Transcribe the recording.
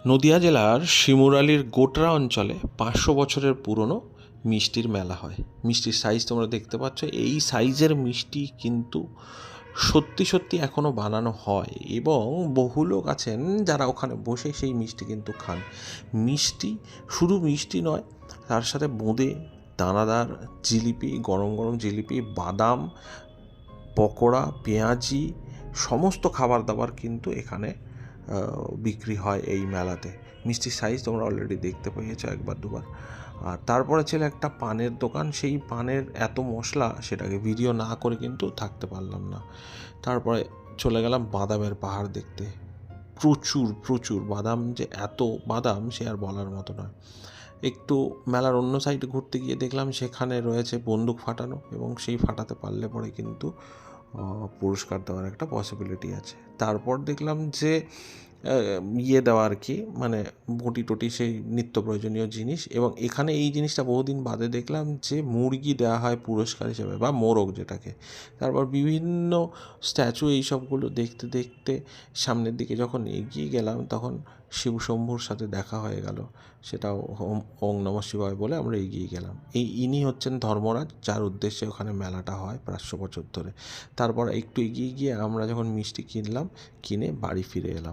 নদিয়া জেলার শিমুরালির গোটরা অঞ্চলে 500 বছরের পুরনো মিষ্টির মেলা হয়। মিষ্টির সাইজ তোমরা দেখতে পাচ্ছ, এই সাইজের মিষ্টি কিন্তু সত্যি সত্যি এখনও বানানো হয় এবং বহু লোক আছেন যারা ওখানে বসে সেই মিষ্টি কিন্তু খান। মিষ্টি শুধু মিষ্টি নয়, তার সাথে বোঁদে, দানাদার জিলিপি, গরম গরম জিলিপি, বাদাম, পকোড়া, পেঁয়াজি, সমস্ত খাবার দাবার কিন্তু এখানে বিক্রি হয় এই মেলাতে। মিষ্টির সাইজ তোমরা অলরেডি দেখতে পেয়েছো একবার দুবার। আর তারপরে ছিল একটা পানের দোকান, সেই পানের এত মশলা সেটাকে ভিডিও না করে কিন্তু থাকতে পারলাম না। তারপরে চলে গেলাম বাদামের পাহাড় দেখতে। প্রচুর প্রচুর বাদাম, যে এত বাদাম সে আর বলার মতো নয়। একটু মেলার অন্য সাইডে ঘুরতে গিয়ে দেখলাম সেখানে রয়েছে বন্দুক ফাটানো, এবং সেই ফাটাতে পারলে পরে কিন্তু পুরস্কার দেওয়ার একটা পসিবিলিটি আছে। তারপর দেখলাম যে ইয়ে দেওয়া আর কি, মানে বটি টটি, সেই নিত্য প্রয়োজনীয় জিনিস। এবং এখানে এই জিনিসটা বহুদিন বাদে দেখলাম যে মুরগি দেওয়া হয় পুরস্কার হিসেবে, বা মোরগ যেটাকে। তারপর বিভিন্ন স্ট্যাচু, এইসবগুলো দেখতে দেখতে সামনের দিকে যখন এগিয়ে গেলাম তখন শিবশম্ভুর সাথে দেখা হয়ে গেল। সেটাও ওং নমঃ শিবায় বলে আমরা এগিয়ে গেলাম। ইনি হচ্ছেন ধর্মরাজ, যার উদ্দেশ্যে ওখানে মেলাটা হয় 500 বছর ধরে। তারপর একটু এগিয়ে গিয়ে আমরা যখন মিষ্টি কিনলাম, কিনে বাড়ি ফিরে এলাম।